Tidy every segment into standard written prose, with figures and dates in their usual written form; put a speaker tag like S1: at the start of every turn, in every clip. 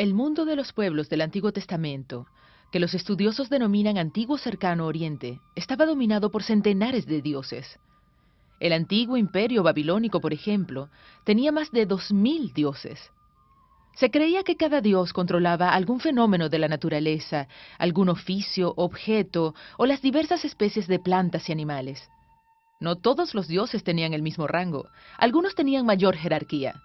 S1: El mundo de los pueblos del Antiguo Testamento, que los estudiosos denominan Antiguo Cercano Oriente, estaba dominado por centenares de dioses. El antiguo imperio babilónico, por ejemplo, tenía más de 2000 dioses. Se creía que cada dios controlaba algún fenómeno de la naturaleza, algún oficio, objeto o las diversas especies de plantas y animales. No todos los dioses tenían el mismo rango, algunos tenían mayor jerarquía,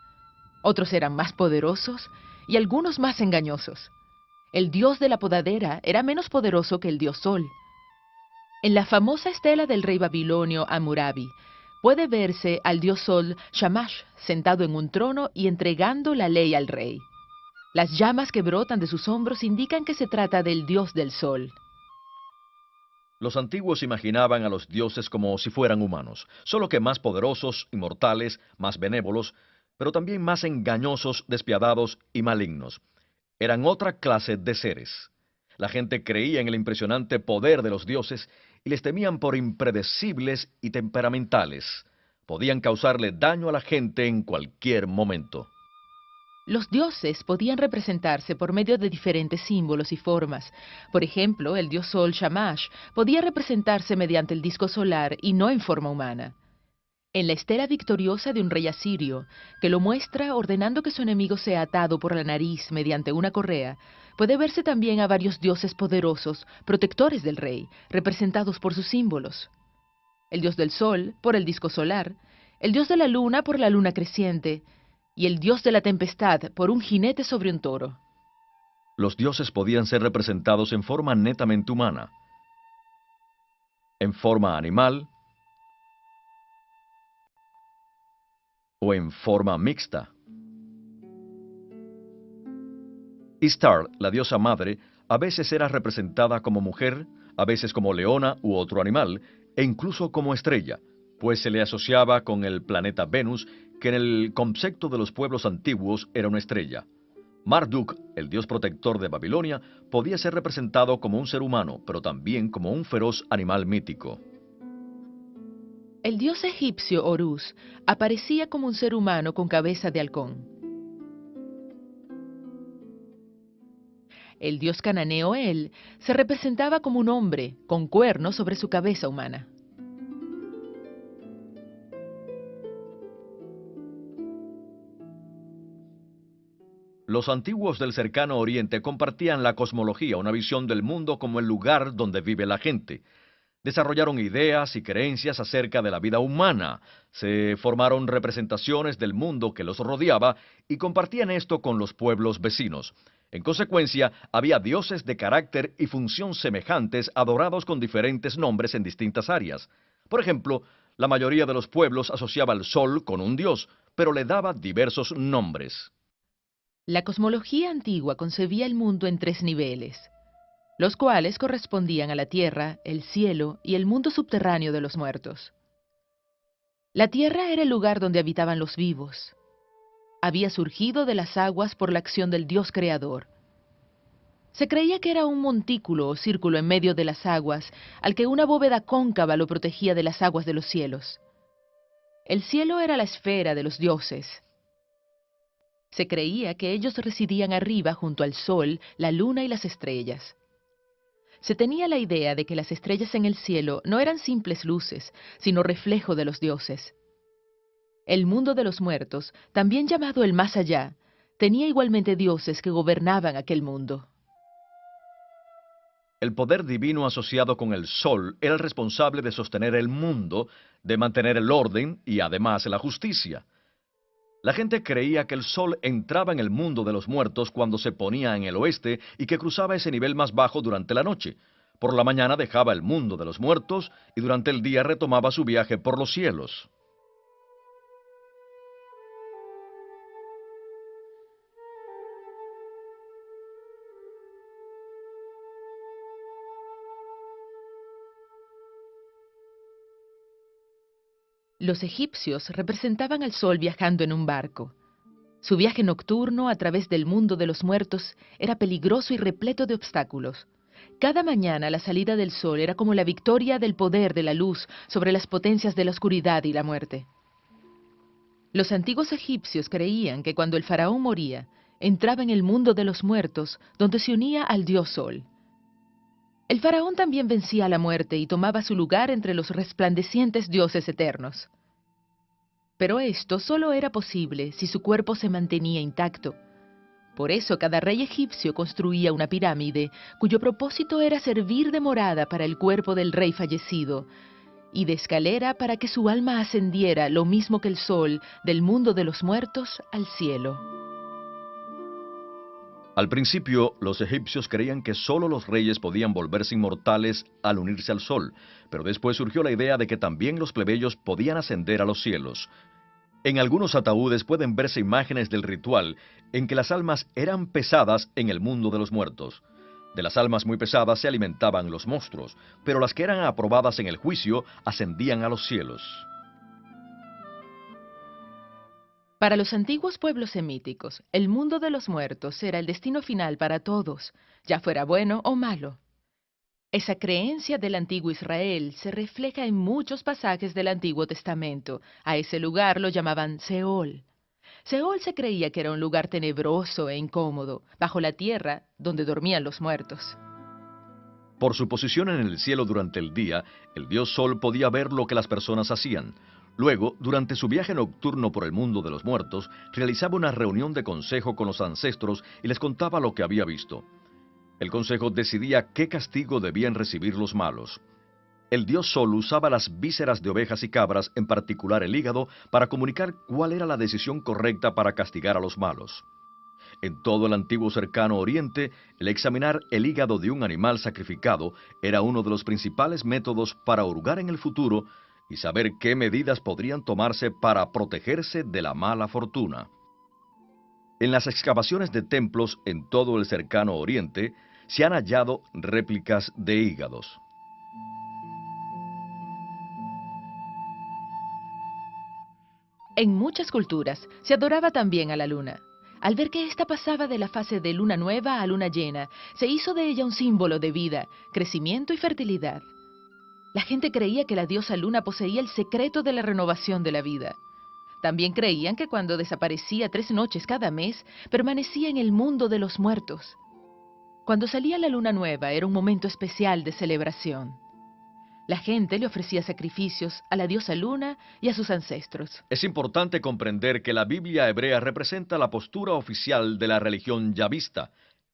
S1: otros eran más poderosos y algunos más engañosos. El dios de la podadera era menos poderoso que el dios Sol. En la famosa estela del rey babilonio Hammurabi, puede verse al dios Sol Shamash sentado en un trono y entregando la ley al rey. Las llamas que brotan de sus hombros indican que se trata del dios del sol.
S2: Los antiguos imaginaban a los dioses como si fueran humanos, solo que más poderosos, inmortales, más benévolos, pero también más engañosos, despiadados y malignos. Eran otra clase de seres. La gente creía en el impresionante poder de los dioses y les temían por impredecibles y temperamentales. Podían causarle daño a la gente en cualquier momento.
S1: Los dioses podían representarse por medio de diferentes símbolos y formas. Por ejemplo, el dios Sol Shamash podía representarse mediante el disco solar y no en forma humana. En la estela victoriosa de un rey asirio, que lo muestra ordenando que su enemigo sea atado por la nariz mediante una correa, puede verse también a varios dioses poderosos, protectores del rey, representados por sus símbolos. El dios del sol por el disco solar, el dios de la luna por la luna creciente, y el dios de la tempestad por un jinete sobre un toro.
S2: Los dioses podían ser representados en forma netamente humana, en forma animal o en forma mixta. Ishtar, la diosa madre, a veces era representada como mujer, a veces como leona u otro animal, e incluso como estrella, pues se le asociaba con el planeta Venus, que en el concepto de los pueblos antiguos era una estrella. Marduk, el dios protector de Babilonia, podía ser representado como un ser humano, pero también como un feroz animal mítico.
S1: El dios egipcio Horus aparecía como un ser humano con cabeza de halcón. El dios cananeo El se representaba como un hombre con cuernos sobre su cabeza humana.
S2: Los antiguos del cercano Oriente compartían la cosmología, una visión del mundo como el lugar donde vive la gente. Desarrollaron ideas y creencias acerca de la vida humana, se formaron representaciones del mundo que los rodeaba y compartían esto con los pueblos vecinos. En consecuencia, había dioses de carácter y función semejantes adorados con diferentes nombres en distintas áreas. Por ejemplo, la mayoría de los pueblos asociaba al sol con un dios, pero le daba diversos nombres.
S1: La cosmología antigua concebía el mundo en tres niveles, los cuales correspondían a la tierra, el cielo y el mundo subterráneo de los muertos. La tierra era el lugar donde habitaban los vivos. Había surgido de las aguas por la acción del Dios creador. Se creía que era un montículo o círculo en medio de las aguas, al que una bóveda cóncava lo protegía de las aguas de los cielos. El cielo era la esfera de los dioses. Se creía que ellos residían arriba junto al sol, la luna y las estrellas. Se tenía la idea de que las estrellas en el cielo no eran simples luces, sino reflejo de los dioses. El mundo de los muertos, también llamado el más allá, tenía igualmente dioses que gobernaban aquel mundo.
S2: El poder divino asociado con el sol era el responsable de sostener el mundo, de mantener el orden y además la justicia. La gente creía que el sol entraba en el mundo de los muertos cuando se ponía en el oeste y que cruzaba ese nivel más bajo durante la noche. Por la mañana dejaba el mundo de los muertos y durante el día retomaba su viaje por los cielos.
S1: Los egipcios representaban al sol viajando en un barco. Su viaje nocturno a través del mundo de los muertos era peligroso y repleto de obstáculos. Cada mañana la salida del sol era como la victoria del poder de la luz sobre las potencias de la oscuridad y la muerte. Los antiguos egipcios creían que cuando el faraón moría, entraba en el mundo de los muertos, donde se unía al dios Sol. El faraón también vencía a la muerte y tomaba su lugar entre los resplandecientes dioses eternos. Pero esto solo era posible si su cuerpo se mantenía intacto. Por eso cada rey egipcio construía una pirámide cuyo propósito era servir de morada para el cuerpo del rey fallecido y de escalera para que su alma ascendiera lo mismo que el sol del mundo de los muertos al cielo.
S2: Al principio, los egipcios creían que solo los reyes podían volverse inmortales al unirse al sol, pero después surgió la idea de que también los plebeyos podían ascender a los cielos. En algunos ataúdes pueden verse imágenes del ritual en que las almas eran pesadas en el mundo de los muertos. De las almas muy pesadas se alimentaban los monstruos, pero las que eran aprobadas en el juicio ascendían a los cielos.
S1: Para los antiguos pueblos semíticos, el mundo de los muertos era el destino final para todos, ya fuera bueno o malo. Esa creencia del antiguo Israel se refleja en muchos pasajes del Antiguo Testamento. A ese lugar lo llamaban Seol. Seol se creía que era un lugar tenebroso e incómodo, bajo la tierra, donde dormían los muertos.
S2: Por su posición en el cielo durante el día, el dios Sol podía ver lo que las personas hacían. Luego, durante su viaje nocturno por el mundo de los muertos, realizaba una reunión de consejo con los ancestros y les contaba lo que había visto. El consejo decidía qué castigo debían recibir los malos. El dios Sol usaba las vísceras de ovejas y cabras, en particular el hígado, para comunicar cuál era la decisión correcta para castigar a los malos. En todo el antiguo cercano oriente, el examinar el hígado de un animal sacrificado era uno de los principales métodos para hurgar en el futuro y saber qué medidas podrían tomarse para protegerse de la mala fortuna. En las excavaciones de templos en todo el cercano oriente, se han hallado réplicas de hígados.
S1: En muchas culturas se adoraba también a la luna. Al ver que ésta pasaba de la fase de luna nueva a luna llena, se hizo de ella un símbolo de vida, crecimiento y fertilidad. La gente creía que la diosa luna poseía el secreto de la renovación de la vida. También creían que cuando desaparecía 3 noches cada mes, permanecía en el mundo de los muertos. Cuando salía la luna nueva era un momento especial de celebración. La gente le ofrecía sacrificios a la diosa luna y a sus ancestros.
S2: Es importante comprender que la Biblia hebrea representa la postura oficial de la religión yavista,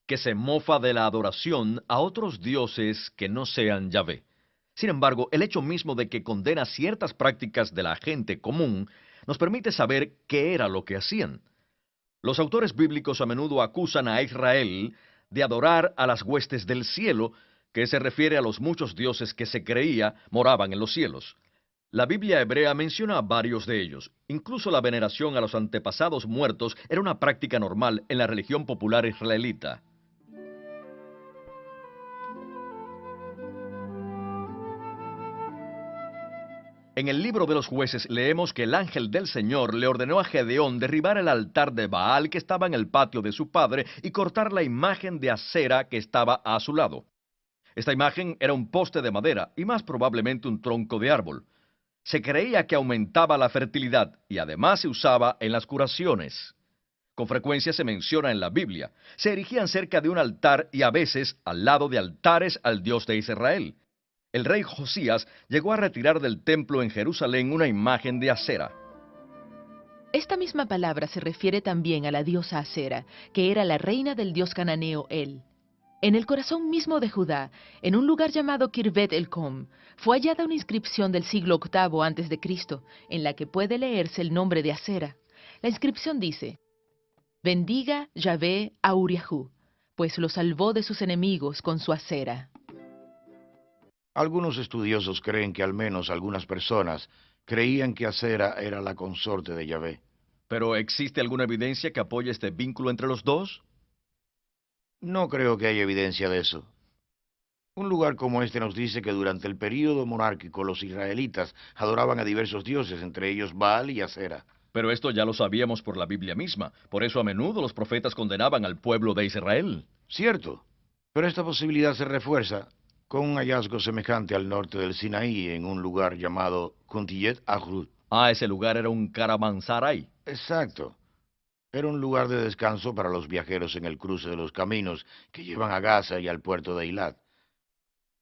S2: que se mofa de la adoración a otros dioses que no sean Yahvé. Sin embargo, el hecho mismo de que condena ciertas prácticas de la gente común nos permite saber qué era lo que hacían. Los autores bíblicos a menudo acusan a Israel de adorar a las huestes del cielo, que se refiere a los muchos dioses que se creía moraban en los cielos. La Biblia hebrea menciona a varios de ellos. Incluso la veneración a los antepasados muertos era una práctica normal en la religión popular israelita. En el libro de los jueces leemos que el ángel del Señor le ordenó a Gedeón derribar el altar de Baal que estaba en el patio de su padre y cortar la imagen de Asera que estaba a su lado. Esta imagen era un poste de madera y más probablemente un tronco de árbol. Se creía que aumentaba la fertilidad y además se usaba en las curaciones. Con frecuencia se menciona en la Biblia. Se erigían cerca de un altar y a veces al lado de altares al Dios de Israel. El rey Josías llegó a retirar del templo en Jerusalén una imagen de Asera.
S1: Esta misma palabra se refiere también a la diosa Asera, que era la reina del dios cananeo El. En el corazón mismo de Judá, en un lugar llamado Kirvet el-Com, fue hallada una inscripción del siglo VIII a.C., en la que puede leerse el nombre de Asera. La inscripción dice: «Bendiga Yahvé a Uriahú, pues lo salvó de sus enemigos con su Asera».
S3: Algunos estudiosos creen que al menos algunas personas creían que Asera era la consorte de Yahvé.
S2: ¿Pero existe alguna evidencia que apoye este vínculo entre los dos?
S3: No creo que haya evidencia de eso. Un lugar como este nos dice que durante el período monárquico los israelitas adoraban a diversos dioses, entre ellos Baal y Asera.
S2: Pero esto ya lo sabíamos por la Biblia misma. Por eso a menudo los profetas condenaban al pueblo de Israel.
S3: Cierto, pero esta posibilidad se refuerza con un hallazgo semejante al norte del Sinaí en un lugar llamado Kuntiyet Ahrut.
S2: Ah, ese lugar era un caravansaray.
S3: Exacto. Era un lugar de descanso para los viajeros en el cruce de los caminos que llevan a Gaza y al puerto de Eilat.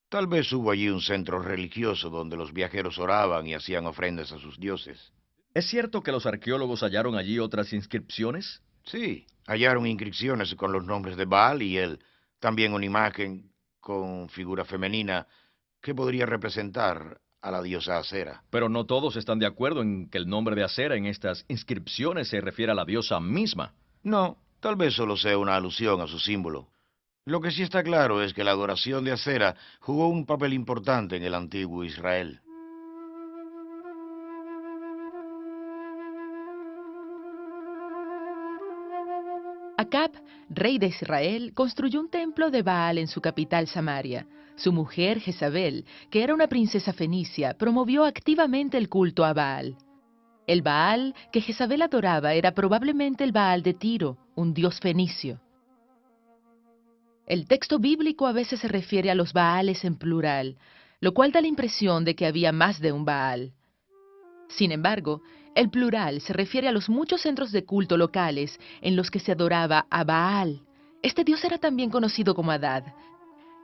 S3: Tal vez hubo allí un centro religioso donde los viajeros oraban y hacían ofrendas a sus dioses.
S2: ¿Es cierto que los arqueólogos hallaron allí otras inscripciones?
S3: Sí, hallaron inscripciones con los nombres de Baal y él, también una imagen con figura femenina que podría representar a la diosa Acera.
S2: Pero no todos están de acuerdo en que el nombre de Acera en estas inscripciones se refiere a la diosa misma.
S3: No, tal vez solo sea una alusión a su símbolo. Lo que sí está claro es que la adoración de Acera jugó un papel importante en el antiguo Israel.
S1: Acab, rey de Israel, construyó un templo de Baal en su capital Samaria. Su mujer, Jezabel, que era una princesa fenicia, promovió activamente el culto a Baal. El Baal que Jezabel adoraba era probablemente el Baal de Tiro, un dios fenicio. El texto bíblico a veces se refiere a los Baales en plural, lo cual da la impresión de que había más de un Baal. Sin embargo, el plural se refiere a los muchos centros de culto locales en los que se adoraba a Baal. Este dios era también conocido como Adad,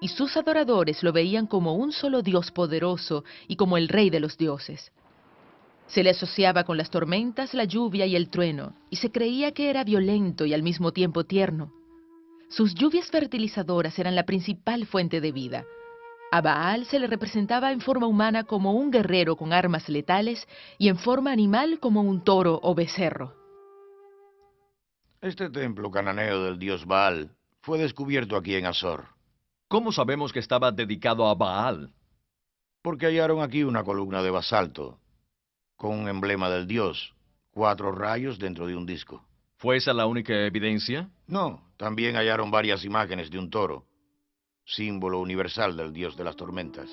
S1: y sus adoradores lo veían como un solo dios poderoso y como el rey de los dioses. Se le asociaba con las tormentas, la lluvia y el trueno, y se creía que era violento y al mismo tiempo tierno. Sus lluvias fertilizadoras eran la principal fuente de vida. A Baal se le representaba en forma humana como un guerrero con armas letales y en forma animal como un toro o becerro.
S3: Este templo cananeo del dios Baal fue descubierto aquí en Azor,
S2: ¿Cómo sabemos que estaba dedicado a Baal?
S3: porque hallaron aquí una columna de basalto con un emblema del dios, 4 rayos dentro de un disco.
S2: ¿Fue esa la única evidencia?
S3: No, también hallaron varias imágenes de un toro, símbolo universal del dios de las tormentas.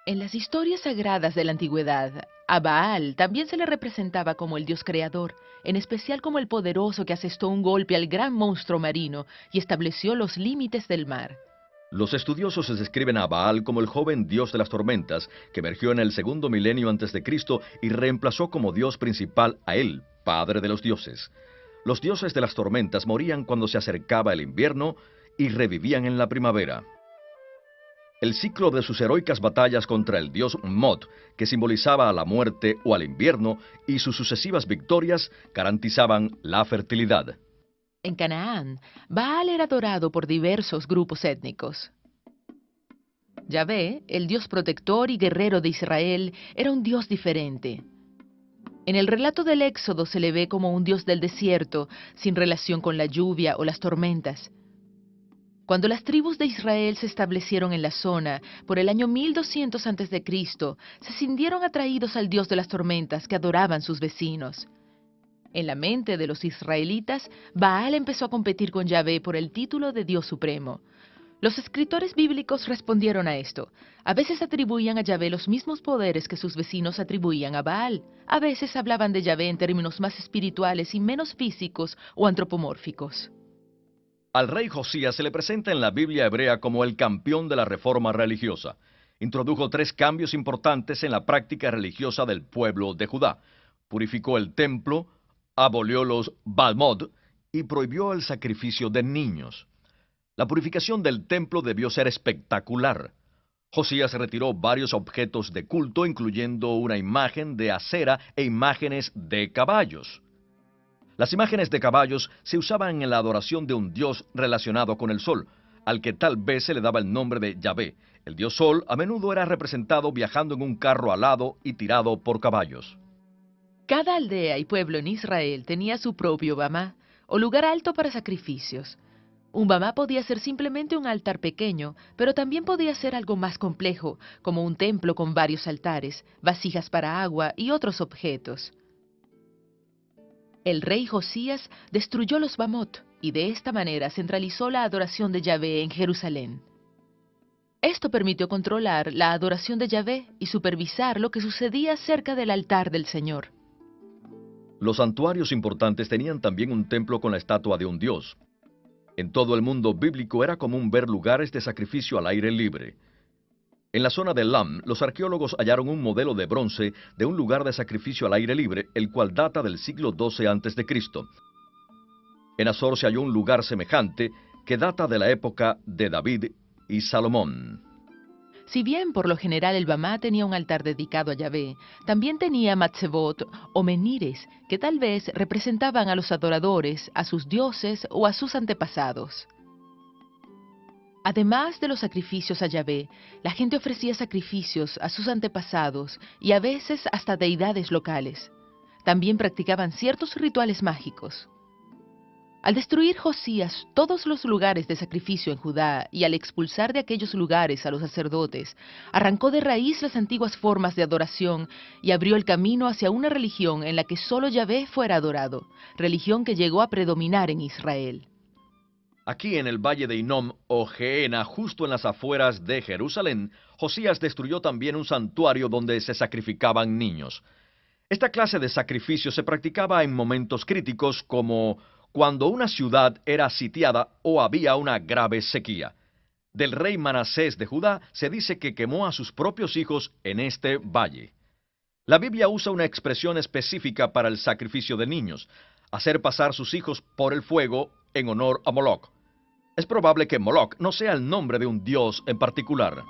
S1: En las historias sagradas de la antigüedad, a Baal también se le representaba como el dios creador, en especial como el poderoso que asestó un golpe al gran monstruo marino y estableció los límites del mar.
S2: Los estudiosos describen a Baal como el joven dios de las tormentas que emergió en el segundo milenio antes de Cristo y reemplazó como dios principal a él, padre de los dioses. Los dioses de las tormentas morían cuando se acercaba el invierno y revivían en la primavera. El ciclo de sus heroicas batallas contra el dios Mot, que simbolizaba a la muerte o al invierno, y sus sucesivas victorias garantizaban la fertilidad.
S1: En Canaán, Baal era adorado por diversos grupos étnicos. Yahvé, el dios protector y guerrero de Israel, era un dios diferente. En el relato del Éxodo se le ve como un dios del desierto, sin relación con la lluvia o las tormentas. Cuando las tribus de Israel se establecieron en la zona, por el año 1200 a.C., se sintieron atraídos al dios de las tormentas que adoraban sus vecinos. En la mente de los israelitas, Baal empezó a competir con Yahvé por el título de Dios Supremo. Los escritores bíblicos respondieron a esto. A veces atribuían a Yahvé los mismos poderes que sus vecinos atribuían a Baal. A veces hablaban de Yahvé en términos más espirituales y menos físicos o antropomórficos.
S2: Al rey Josías se le presenta en la Biblia hebrea como el campeón de la reforma religiosa. Introdujo 3 cambios importantes en la práctica religiosa del pueblo de Judá. Purificó el templo, abolió los Balmod y prohibió el sacrificio de niños. La purificación del templo debió ser espectacular. Josías retiró varios objetos de culto, incluyendo una imagen de acera e imágenes de caballos. Las imágenes de caballos se usaban en la adoración de un dios relacionado con el sol, al que tal vez se le daba el nombre de Yahvé. El dios sol a menudo era representado viajando en un carro alado y tirado por caballos.
S1: Cada aldea y pueblo en Israel tenía su propio bamá, o lugar alto para sacrificios. Un bamá podía ser simplemente un altar pequeño, pero también podía ser algo más complejo, como un templo con varios altares, vasijas para agua y otros objetos. El rey Josías destruyó los Bamot y de esta manera centralizó la adoración de Yahvé en Jerusalén. Esto permitió controlar la adoración de Yahvé y supervisar lo que sucedía cerca del altar del Señor.
S2: Los santuarios importantes tenían también un templo con la estatua de un dios. En todo el mundo bíblico era común ver lugares de sacrificio al aire libre. En la zona de Lam, los arqueólogos hallaron un modelo de bronce de un lugar de sacrificio al aire libre, el cual data del siglo XII a.C. En Azor se halló un lugar semejante que data de la época de David y Salomón.
S1: Si bien por lo general el Bamá tenía un altar dedicado a Yahvé, también tenía matzebot o menires que tal vez representaban a los adoradores, a sus dioses o a sus antepasados. Además de los sacrificios a Yahvé, la gente ofrecía sacrificios a sus antepasados y a veces hasta deidades locales. También practicaban ciertos rituales mágicos. Al destruir Josías todos los lugares de sacrificio en Judá y al expulsar de aquellos lugares a los sacerdotes, arrancó de raíz las antiguas formas de adoración y abrió el camino hacia una religión en la que solo Yahvé fuera adorado, religión que llegó a predominar en Israel.
S2: Aquí en el valle de Hinnom o Gehenna, justo en las afueras de Jerusalén, Josías destruyó también un santuario donde se sacrificaban niños. Esta clase de sacrificio se practicaba en momentos críticos como cuando una ciudad era sitiada o había una grave sequía. Del rey Manasés de Judá se dice que quemó a sus propios hijos en este valle. La Biblia usa una expresión específica para el sacrificio de niños, hacer pasar sus hijos por el fuego en honor a Moloc. Es probable que Moloc no sea el nombre de un dios en particular.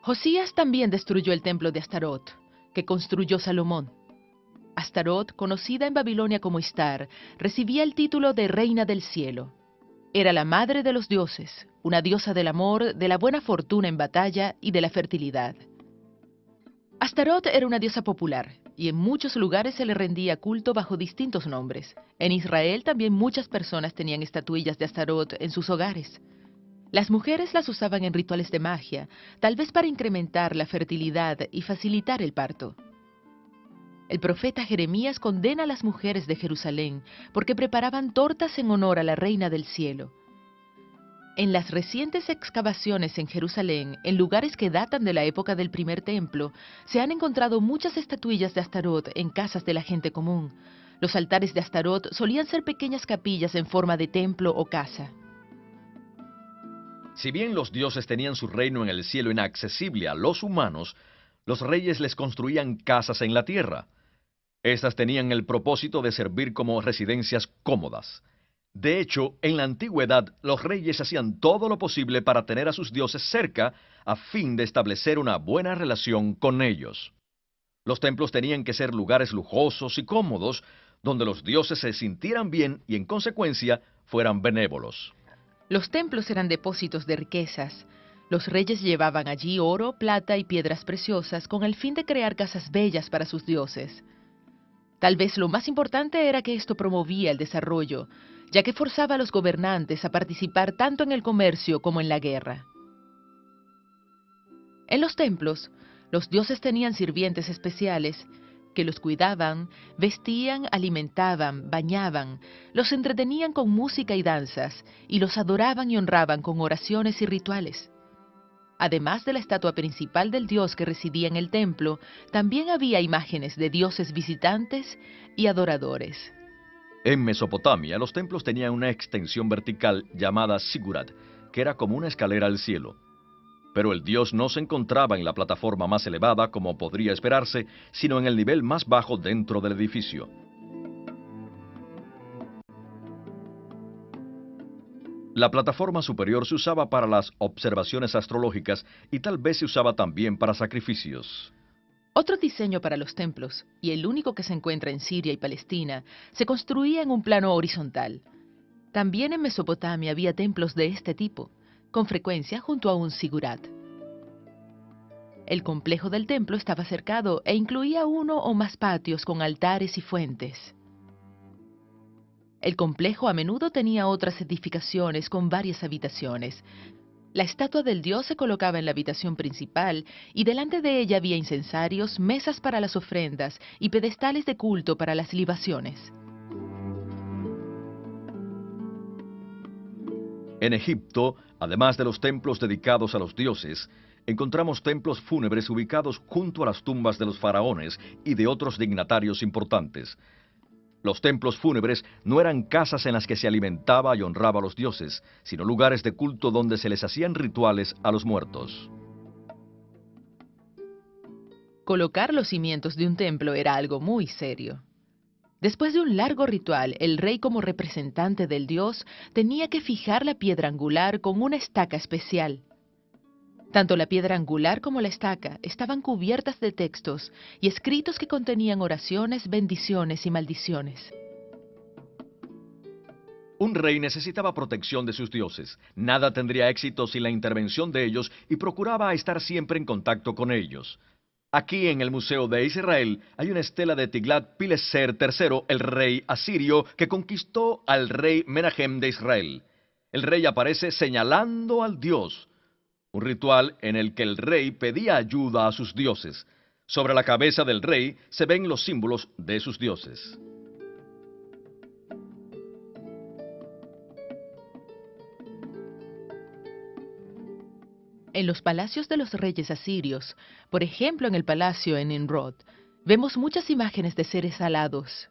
S1: Josías también destruyó el templo de Astarot, que construyó Salomón. Astarot, conocida en Babilonia como Istar, recibía el título de Reina del Cielo. Era la madre de los dioses, una diosa del amor, de la buena fortuna en batalla y de la fertilidad. Astarot era una diosa popular, y en muchos lugares se le rendía culto bajo distintos nombres. En Israel también muchas personas tenían estatuillas de Astarot en sus hogares. Las mujeres las usaban en rituales de magia, tal vez para incrementar la fertilidad y facilitar el parto. El profeta Jeremías condena a las mujeres de Jerusalén porque preparaban tortas en honor a la Reina del Cielo. En las recientes excavaciones en Jerusalén, en lugares que datan de la época del primer templo, se han encontrado muchas estatuillas de Astarot en casas de la gente común. Los altares de Astarot solían ser pequeñas capillas en forma de templo o casa.
S2: Si bien los dioses tenían su reino en el cielo inaccesible a los humanos, los reyes les construían casas en la tierra. Estas tenían el propósito de servir como residencias cómodas. De hecho, en la antigüedad, los reyes hacían todo lo posible para tener a sus dioses cerca a fin de establecer una buena relación con ellos. Los templos tenían que ser lugares lujosos y cómodos, donde los dioses se sintieran bien y, en consecuencia, fueran benévolos.
S1: Los templos eran depósitos de riquezas. Los reyes llevaban allí oro, plata y piedras preciosas con el fin de crear casas bellas para sus dioses. Tal vez lo más importante era que esto promovía el desarrollo, ya que forzaba a los gobernantes a participar tanto en el comercio como en la guerra. En los templos, los dioses tenían sirvientes especiales que los cuidaban, vestían, alimentaban, bañaban, los entretenían con música y danzas, y los adoraban y honraban con oraciones y rituales. Además de la estatua principal del dios que residía en el templo, también había imágenes de dioses visitantes y adoradores.
S2: En Mesopotamia, los templos tenían una extensión vertical llamada Sigurat, que era como una escalera al cielo. Pero el dios no se encontraba en la plataforma más elevada, como podría esperarse, sino en el nivel más bajo dentro del edificio. La plataforma superior se usaba para las observaciones astrológicas y tal vez se usaba también para sacrificios.
S1: Otro diseño para los templos, y el único que se encuentra en Siria y Palestina, se construía en un plano horizontal. También en Mesopotamia había templos de este tipo, con frecuencia junto a un sigurat. El complejo del templo estaba cercado e incluía uno o más patios con altares y fuentes. El complejo a menudo tenía otras edificaciones con varias habitaciones. La estatua del dios se colocaba en la habitación principal y delante de ella había incensarios, mesas para las ofrendas y pedestales de culto para las libaciones.
S2: En Egipto, además de los templos dedicados a los dioses, encontramos templos fúnebres ubicados junto a las tumbas de los faraones y de otros dignatarios importantes. Los templos fúnebres no eran casas en las que se alimentaba y honraba a los dioses, sino lugares de culto donde se les hacían rituales a los muertos.
S1: Colocar los cimientos de un templo era algo muy serio. Después de un largo ritual, el rey como representante del dios tenía que fijar la piedra angular con una estaca especial. Tanto la piedra angular como la estaca estaban cubiertas de textos y escritos que contenían oraciones, bendiciones y maldiciones.
S2: Un rey necesitaba protección de sus dioses. Nada tendría éxito sin la intervención de ellos y procuraba estar siempre en contacto con ellos. Aquí en el Museo de Israel hay una estela de Tiglat-Pileser III, el rey asirio, que conquistó al rey Menahem de Israel. El rey aparece señalando al dios. Un ritual en el que el rey pedía ayuda a sus dioses. Sobre la cabeza del rey se ven los símbolos de sus dioses.
S1: En los palacios de los reyes asirios, por ejemplo en el palacio en Nimrod, vemos muchas imágenes de seres alados.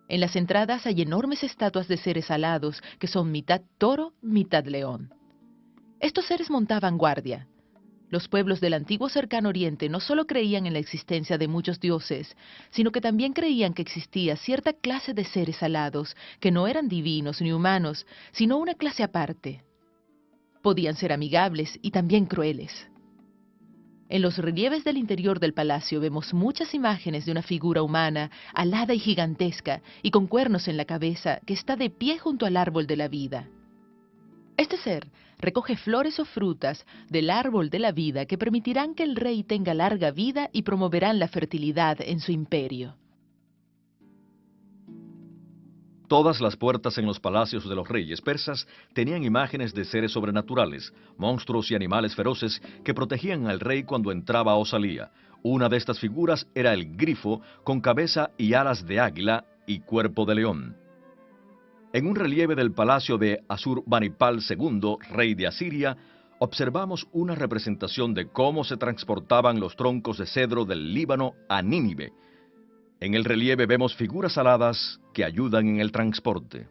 S1: En las entradas hay enormes estatuas de seres alados que son mitad toro, mitad león. Estos seres montaban guardia. Los pueblos del antiguo Cercano Oriente no solo creían en la existencia de muchos dioses, sino que también creían que existía cierta clase de seres alados que no eran divinos ni humanos, sino una clase aparte. Podían ser amigables y también crueles. En los relieves del interior del palacio vemos muchas imágenes de una figura humana, alada y gigantesca, y con cuernos en la cabeza, que está de pie junto al árbol de la vida. Este ser recoge flores o frutas del árbol de la vida que permitirán que el rey tenga larga vida y promoverán la fertilidad en su imperio.
S2: Todas las puertas en los palacios de los reyes persas tenían imágenes de seres sobrenaturales, monstruos y animales feroces que protegían al rey cuando entraba o salía. Una de estas figuras era el grifo, con cabeza y alas de águila y cuerpo de león. En un relieve del palacio de Asurbanipal II, rey de Asiria, observamos una representación de cómo se transportaban los troncos de cedro del Líbano a Nínive. En el relieve vemos figuras aladas que ayudan en el transporte.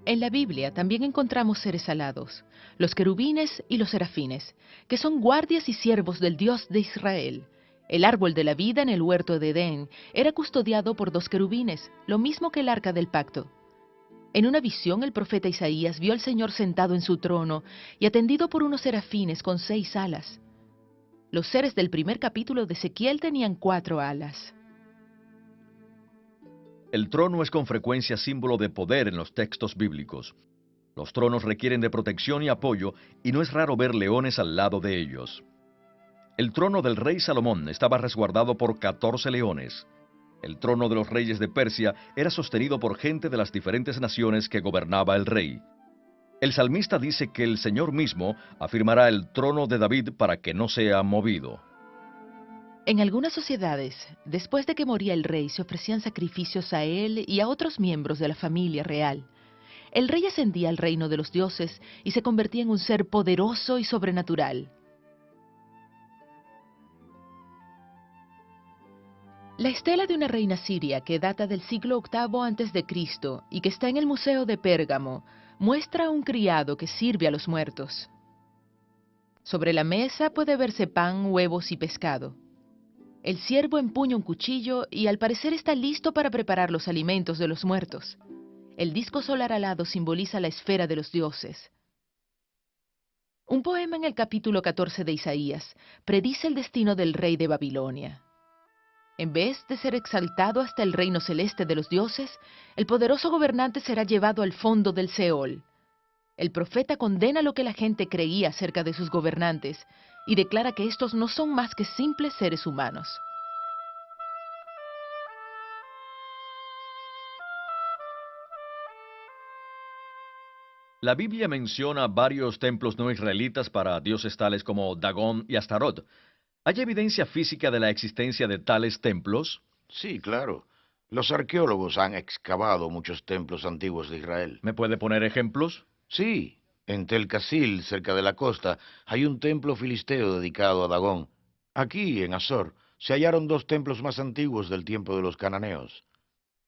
S1: En la Biblia también encontramos seres alados, los querubines y los serafines, que son guardias y siervos del Dios de Israel. El árbol de la vida en el huerto de Edén era custodiado por 2 querubines, lo mismo que el arca del pacto. En una visión el profeta Isaías vio al Señor sentado en su trono y atendido por unos serafines con 6 alas. Los seres del primer capítulo de Ezequiel tenían 4 alas.
S2: El trono es con frecuencia símbolo de poder en los textos bíblicos. Los tronos requieren de protección y apoyo, y no es raro ver leones al lado de ellos. El trono del rey Salomón estaba resguardado por 14 leones. El trono de los reyes de Persia era sostenido por gente de las diferentes naciones que gobernaba el rey. El salmista dice que el Señor mismo afirmará el trono de David para que no sea movido.
S1: En algunas sociedades, después de que moría el rey, se ofrecían sacrificios a él y a otros miembros de la familia real. El rey ascendía al reino de los dioses y se convertía en un ser poderoso y sobrenatural. La estela de una reina siria que data del siglo VIII a.C. y que está en el Museo de Pérgamo muestra a un criado que sirve a los muertos. Sobre la mesa puede verse pan, huevos y pescado. El siervo empuña un cuchillo y al parecer está listo para preparar los alimentos de los muertos. El disco solar alado simboliza la esfera de los dioses. Un poema en el capítulo 14 de Isaías predice el destino del rey de Babilonia. En vez de ser exaltado hasta el reino celeste de los dioses, el poderoso gobernante será llevado al fondo del Seol. El profeta condena lo que la gente creía acerca de sus gobernantes y declara que estos no son más que simples seres humanos.
S2: La Biblia menciona varios templos no israelitas para dioses tales como Dagón y Astarot. ¿Hay evidencia física de la existencia de tales templos?
S3: Sí, claro. Los arqueólogos han excavado muchos templos antiguos de Israel.
S2: ¿Me puede poner ejemplos?
S3: Sí, en Tel Casil, cerca de la costa, hay un templo filisteo dedicado a Dagón. Aquí, en Azor, se hallaron dos templos más antiguos del tiempo de los cananeos.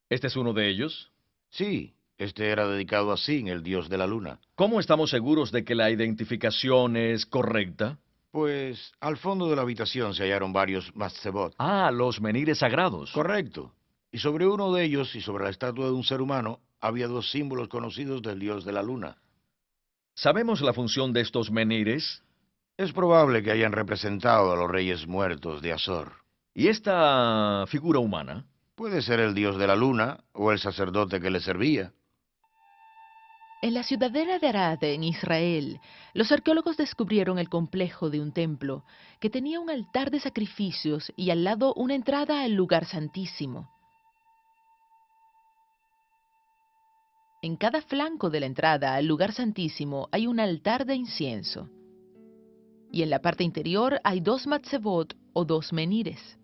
S2: ¿Este es uno de ellos?
S3: Sí, este era dedicado a Sin, el dios de la luna.
S2: ¿Cómo estamos seguros de que la identificación es correcta?
S3: Pues al fondo de la habitación se hallaron varios mastzebot.
S2: Ah, los menires sagrados.
S3: Correcto. Y sobre uno de ellos y sobre la estatua de un ser humano había dos símbolos conocidos del dios de la luna.
S2: ¿Sabemos la función de estos menires?
S3: Es probable que hayan representado a los reyes muertos de Azor.
S2: ¿Y esta figura humana?
S3: Puede ser el dios de la luna o el sacerdote que le servía.
S1: En la ciudadela de Arad, en Israel, los arqueólogos descubrieron el complejo de un templo que tenía un altar de sacrificios y al lado una entrada al lugar santísimo. En cada flanco de la entrada al lugar santísimo hay un altar de incienso. Y en la parte interior hay dos matzebot o dos menires.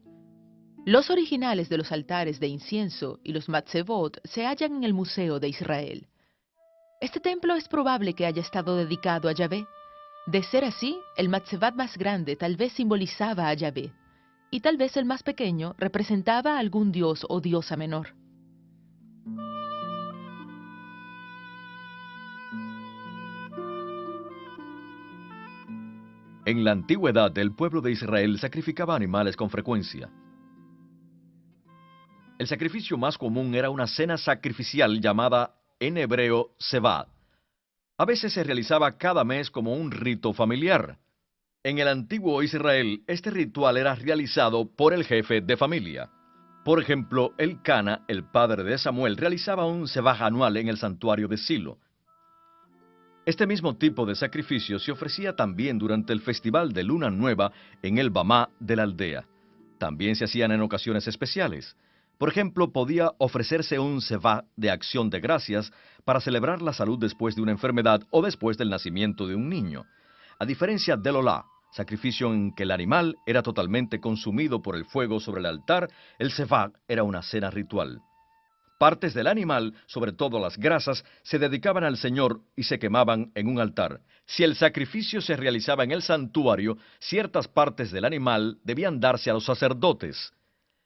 S1: Los originales de los altares de incienso y los matzebot se hallan en el Museo de Israel. Este templo es probable que haya estado dedicado a Yahvé. De ser así, el matzebat más grande tal vez simbolizaba a Yahvé, y tal vez el más pequeño representaba a algún dios o diosa menor.
S2: En la antigüedad, el pueblo de Israel sacrificaba animales con frecuencia. El sacrificio más común era una cena sacrificial llamada en hebreo Sebá. A veces se realizaba cada mes como un rito familiar. En el antiguo Israel, este ritual era realizado por el jefe de familia. Por ejemplo, Elcana, el padre de Samuel, realizaba un Sebá anual en el santuario de Silo. Este mismo tipo de sacrificio se ofrecía también durante el festival de Luna Nueva en el Bamá de la aldea. También se hacían en ocasiones especiales. Por ejemplo, podía ofrecerse un Sebá de acción de gracias para celebrar la salud después de una enfermedad o después del nacimiento de un niño. A diferencia del Olá, sacrificio en que el animal era totalmente consumido por el fuego sobre el altar, el Sebá era una cena ritual. Partes del animal, sobre todo las grasas, se dedicaban al Señor y se quemaban en un altar. Si el sacrificio se realizaba en el santuario, ciertas partes del animal debían darse a los sacerdotes.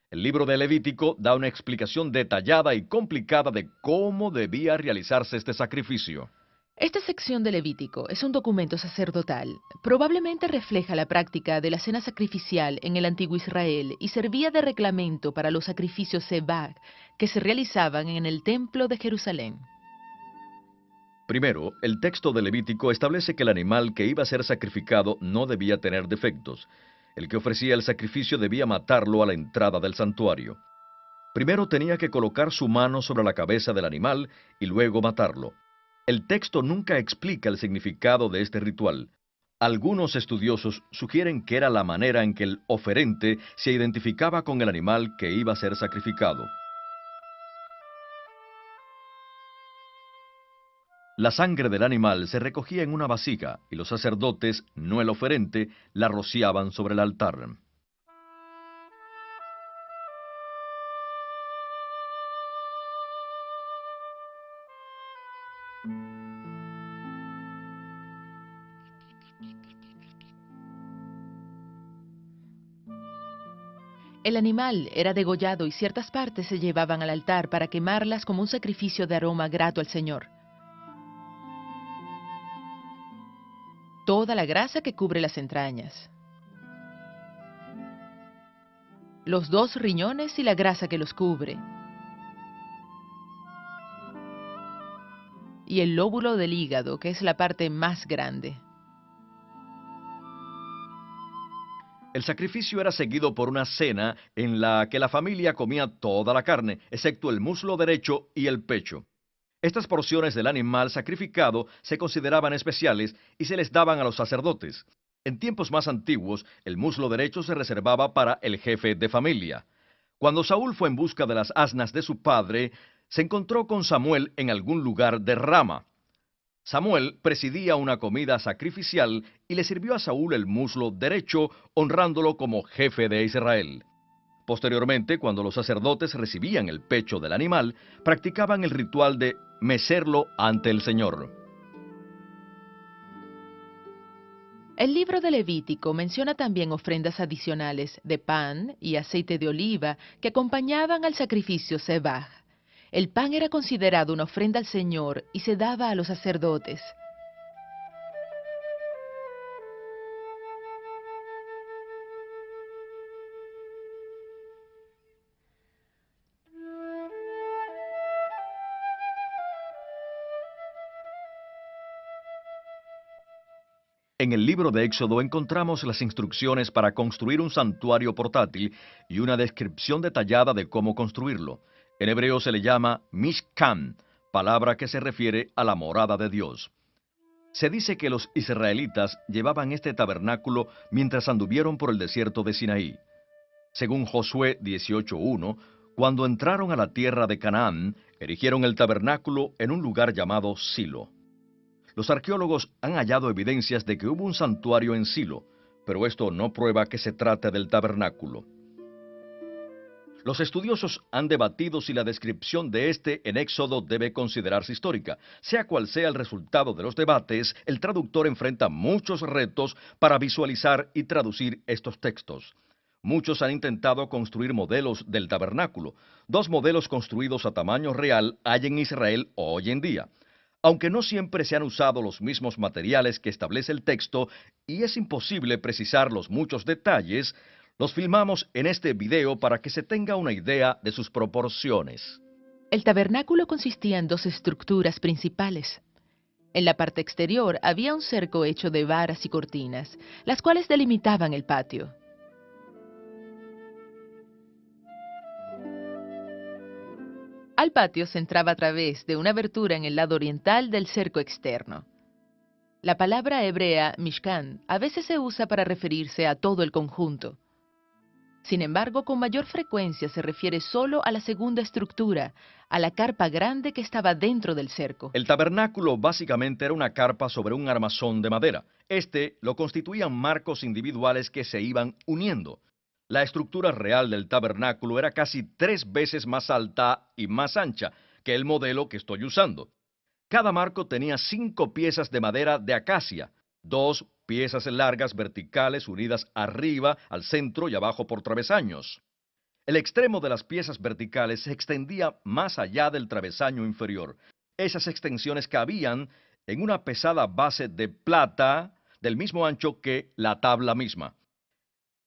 S2: El libro de Levítico da una explicación detallada y complicada de cómo debía realizarse este sacrificio.
S1: Esta sección de Levítico es un documento sacerdotal. Probablemente refleja la práctica de la cena sacrificial en el antiguo Israel y servía de reglamento para los sacrificios Sebá que se realizaban en el templo de Jerusalén.
S2: Primero, el texto de Levítico establece que el animal que iba a ser sacrificado no debía tener defectos. El que ofrecía el sacrificio debía matarlo a la entrada del santuario. Primero tenía que colocar su mano sobre la cabeza del animal y luego matarlo. El texto nunca explica el significado de este ritual. Algunos estudiosos sugieren que era la manera en que el oferente se identificaba con el animal que iba a ser sacrificado. La sangre del animal se recogía en una vasija y los sacerdotes, no el oferente, la rociaban sobre el altar.
S1: El animal era degollado y ciertas partes se llevaban al altar para quemarlas como un sacrificio de aroma grato al Señor. Toda la grasa que cubre las entrañas, los dos riñones y la grasa que los cubre, y el lóbulo del hígado, que es la parte más grande.
S2: El sacrificio era seguido por una cena en la que la familia comía toda la carne, excepto el muslo derecho y el pecho. Estas porciones del animal sacrificado se consideraban especiales y se les daban a los sacerdotes. En tiempos más antiguos, el muslo derecho se reservaba para el jefe de familia. Cuando Saúl fue en busca de las asnas de su padre, se encontró con Samuel en algún lugar de Rama. Samuel presidía una comida sacrificial y le sirvió a Saúl el muslo derecho, honrándolo como jefe de Israel. Posteriormente, cuando los sacerdotes recibían el pecho del animal, practicaban el ritual de mecerlo ante el Señor.
S1: El libro de Levítico menciona también ofrendas adicionales de pan y aceite de oliva que acompañaban al sacrificio sebaj. El pan era considerado una ofrenda al Señor y se daba a los sacerdotes.
S2: En el libro de Éxodo encontramos las instrucciones para construir un santuario portátil y una descripción detallada de cómo construirlo. En hebreo se le llama Mishkan, palabra que se refiere a la morada de Dios. Se dice que los israelitas llevaban este tabernáculo mientras anduvieron por el desierto de Sinaí. Según Josué 18:1, cuando entraron a la tierra de Canaán, erigieron el tabernáculo en un lugar llamado Silo. Los arqueólogos han hallado evidencias de que hubo un santuario en Silo, pero esto no prueba que se trate del tabernáculo. Los estudiosos han debatido si la descripción de este en Éxodo debe considerarse histórica. Sea cual sea el resultado de los debates, el traductor enfrenta muchos retos para visualizar y traducir estos textos. Muchos han intentado construir modelos del tabernáculo. 2 modelos construidos a tamaño real hay en Israel hoy en día. Aunque no siempre se han usado los mismos materiales que establece el texto y es imposible precisar los muchos detalles, los filmamos en este video para que se tenga una idea de sus proporciones.
S1: El tabernáculo consistía en 2 estructuras principales. En la parte exterior había un cerco hecho de varas y cortinas, las cuales delimitaban el patio. Al patio se entraba a través de una abertura en el lado oriental del cerco externo. La palabra hebrea Mishkan a veces se usa para referirse a todo el conjunto. Sin embargo, con mayor frecuencia se refiere solo a la segunda estructura, a la carpa grande que estaba dentro del cerco.
S2: El tabernáculo básicamente era una carpa sobre un armazón de madera. Este lo constituían marcos individuales que se iban uniendo. La estructura real del tabernáculo era casi 3 veces más alta y más ancha que el modelo que estoy usando. Cada marco tenía 5 piezas de madera de acacia, 2 piezas largas verticales unidas arriba, al centro y abajo por travesaños. El extremo de las piezas verticales se extendía más allá del travesaño inferior. Esas extensiones cabían en una pesada base de plata del mismo ancho que la tabla misma.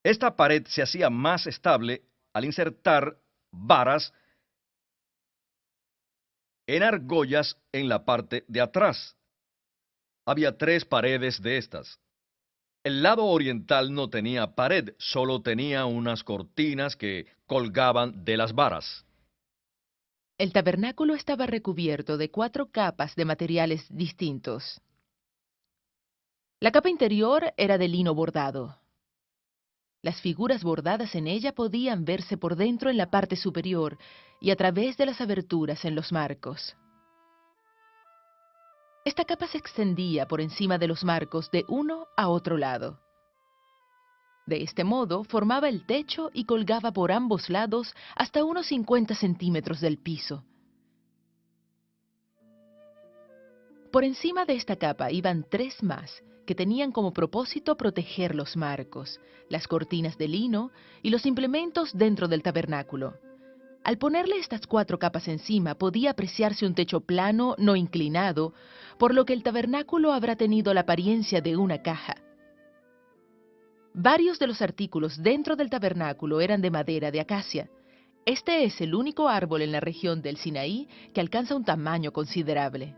S2: Esta pared se hacía más estable al insertar varas en argollas en la parte de atrás. Había 3 paredes de estas. El lado oriental no tenía pared, solo tenía unas cortinas que colgaban de las varas.
S1: El tabernáculo estaba recubierto de 4 capas de materiales distintos. La capa interior era de lino bordado. Las figuras bordadas en ella podían verse por dentro en la parte superior y a través de las aberturas en los marcos. Esta capa se extendía por encima de los marcos de uno a otro lado. De este modo formaba el techo y colgaba por ambos lados hasta unos 50 centímetros del piso. Por encima de esta capa iban 3 más, que tenían como propósito proteger los marcos, las cortinas de lino y los implementos dentro del tabernáculo. Al ponerle estas 4 capas encima podía apreciarse un techo plano, no inclinado, por lo que el tabernáculo habrá tenido la apariencia de una caja. Varios de los artículos dentro del tabernáculo eran de madera de acacia. Este es el único árbol en la región del Sinaí que alcanza un tamaño considerable.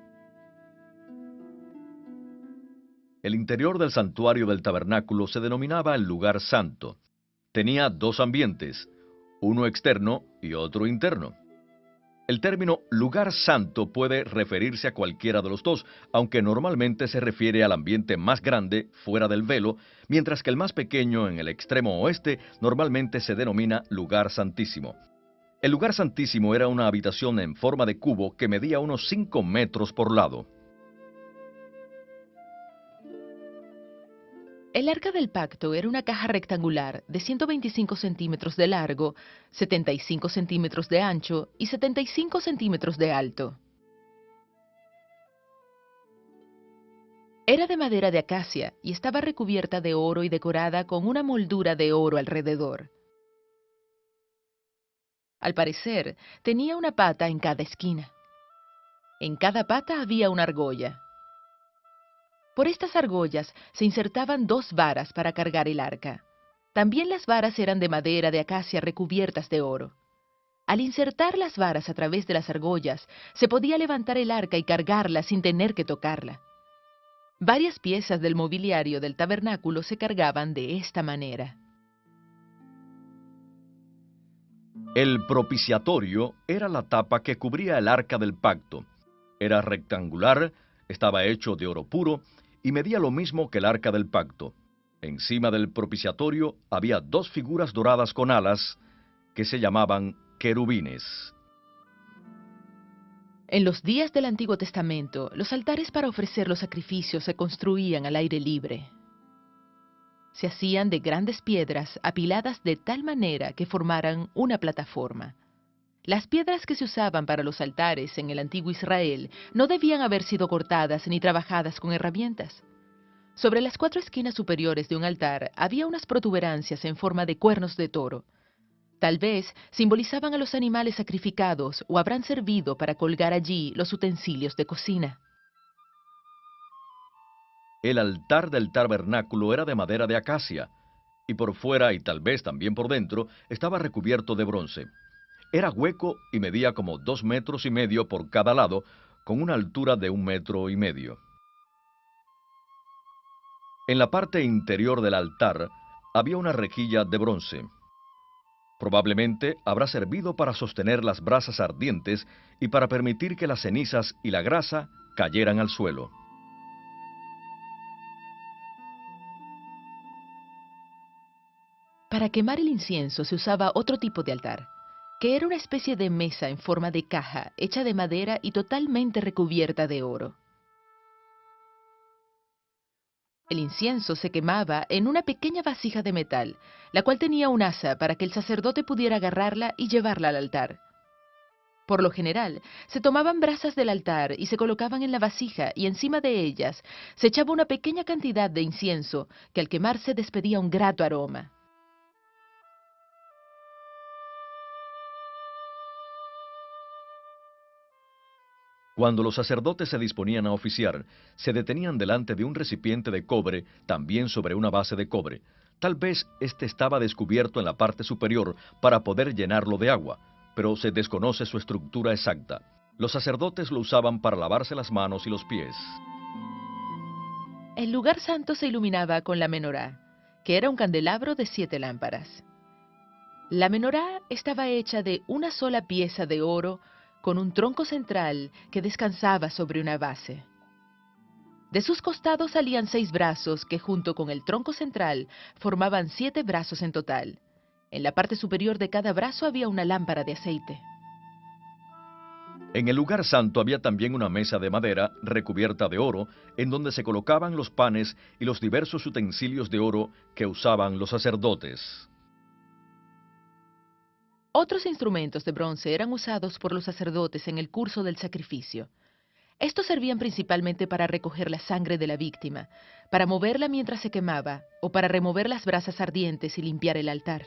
S2: El interior del santuario del tabernáculo se denominaba el lugar santo. Tenía 2 ambientes, uno externo y otro interno. El término lugar santo puede referirse a cualquiera de los 2, aunque normalmente se refiere al ambiente más grande, fuera del velo, mientras que el más pequeño, en el extremo oeste, normalmente se denomina lugar santísimo. El lugar santísimo era una habitación en forma de cubo que medía unos 5 metros por lado.
S1: El Arca del Pacto era una caja rectangular de 125 centímetros de largo, 75 centímetros de ancho y 75 centímetros de alto. Era de madera de acacia y estaba recubierta de oro y decorada con una moldura de oro alrededor. Al parecer, tenía una pata en cada esquina. En cada pata había una argolla. Por estas argollas se insertaban 2 varas para cargar el arca. También las varas eran de madera de acacia recubiertas de oro. Al insertar las varas a través de las argollas, se podía levantar el arca y cargarla sin tener que tocarla. Varias piezas del mobiliario del tabernáculo se cargaban de esta manera.
S2: El propiciatorio era la tapa que cubría el arca del pacto. Era rectangular, estaba hecho de oro puro y medía lo mismo que el arca del pacto. Encima del propiciatorio había 2 figuras doradas con alas que se llamaban querubines.
S1: En los días del Antiguo Testamento, los altares para ofrecer los sacrificios se construían al aire libre. Se hacían de grandes piedras apiladas de tal manera que formaran una plataforma. Las piedras que se usaban para los altares en el antiguo Israel no debían haber sido cortadas ni trabajadas con herramientas. Sobre las 4 esquinas superiores de un altar había unas protuberancias en forma de cuernos de toro. Tal vez simbolizaban a los animales sacrificados o habrán servido para colgar allí los utensilios de cocina.
S2: El altar del tabernáculo era de madera de acacia, y por fuera y tal vez también por dentro estaba recubierto de bronce. Era hueco y medía como 2,5 metros por cada lado, con una altura de 1,5 metros. En la parte interior del altar había una rejilla de bronce. Probablemente habrá servido para sostener las brasas ardientes y para permitir que las cenizas y la grasa cayeran al suelo.
S1: Para quemar el incienso se usaba otro tipo de altar, que era una especie de mesa en forma de caja, hecha de madera y totalmente recubierta de oro. El incienso se quemaba en una pequeña vasija de metal, la cual tenía un asa para que el sacerdote pudiera agarrarla y llevarla al altar. Por lo general, se tomaban brasas del altar y se colocaban en la vasija y encima de ellas se echaba una pequeña cantidad de incienso que al quemarse despedía un grato aroma.
S2: Cuando los sacerdotes se disponían a oficiar, se detenían delante de un recipiente de cobre, también sobre una base de cobre. Tal vez este estaba descubierto en la parte superior para poder llenarlo de agua, pero se desconoce su estructura exacta. Los sacerdotes lo usaban para lavarse las manos y los pies.
S1: El lugar santo se iluminaba con la menorá, que era un candelabro de 7 lámparas. La menorá estaba hecha de una sola pieza de oro con un tronco central que descansaba sobre una base. De sus costados salían 6 brazos que junto con el tronco central formaban 7 brazos en total. En la parte superior de cada brazo había una lámpara de aceite.
S2: En el lugar santo había también una mesa de madera recubierta de oro, en donde se colocaban los panes y los diversos utensilios de oro que usaban los sacerdotes.
S1: Otros instrumentos de bronce eran usados por los sacerdotes en el curso del sacrificio. Estos servían principalmente para recoger la sangre de la víctima, para moverla mientras se quemaba, o para remover las brasas ardientes y limpiar el altar.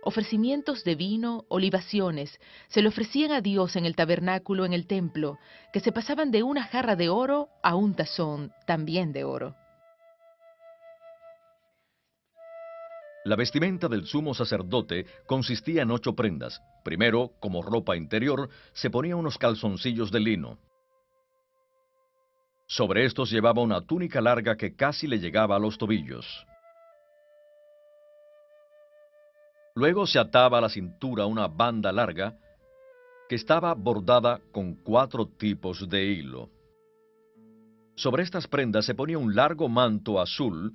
S1: Ofrecimientos de vino o libaciones se le ofrecían a Dios en el tabernáculo en el templo, que se pasaban de una jarra de oro a un tazón, también de oro.
S2: La vestimenta del sumo sacerdote consistía en 8 prendas. Primero, como ropa interior, se ponía unos calzoncillos de lino. Sobre estos llevaba una túnica larga que casi le llegaba a los tobillos. Luego se ataba a la cintura una banda larga que estaba bordada con 4 tipos de hilo. Sobre estas prendas se ponía un largo manto azul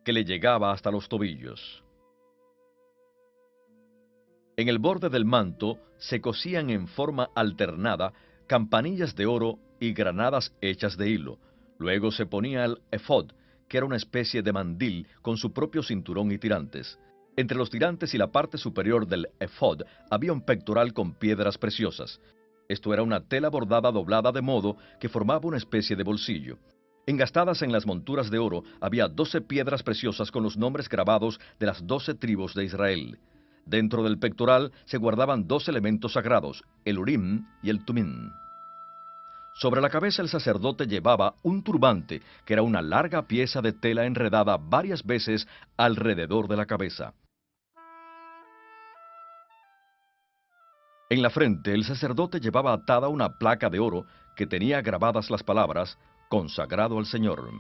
S2: que le llegaba hasta los tobillos. En el borde del manto se cosían en forma alternada campanillas de oro y granadas hechas de hilo. Luego se ponía el efod, que era una especie de mandil con su propio cinturón y tirantes. Entre los tirantes y la parte superior del efod había un pectoral con piedras preciosas. Esto era una tela bordada doblada de modo que formaba una especie de bolsillo. Engastadas en las monturas de oro había 12 piedras preciosas con los nombres grabados de las 12 tribus de Israel. Dentro del pectoral se guardaban 2 elementos sagrados, el Urim y el Tumim. Sobre la cabeza el sacerdote llevaba un turbante, que era una larga pieza de tela enredada varias veces alrededor de la cabeza. En la frente el sacerdote llevaba atada una placa de oro que tenía grabadas las palabras, consagrado al Señor.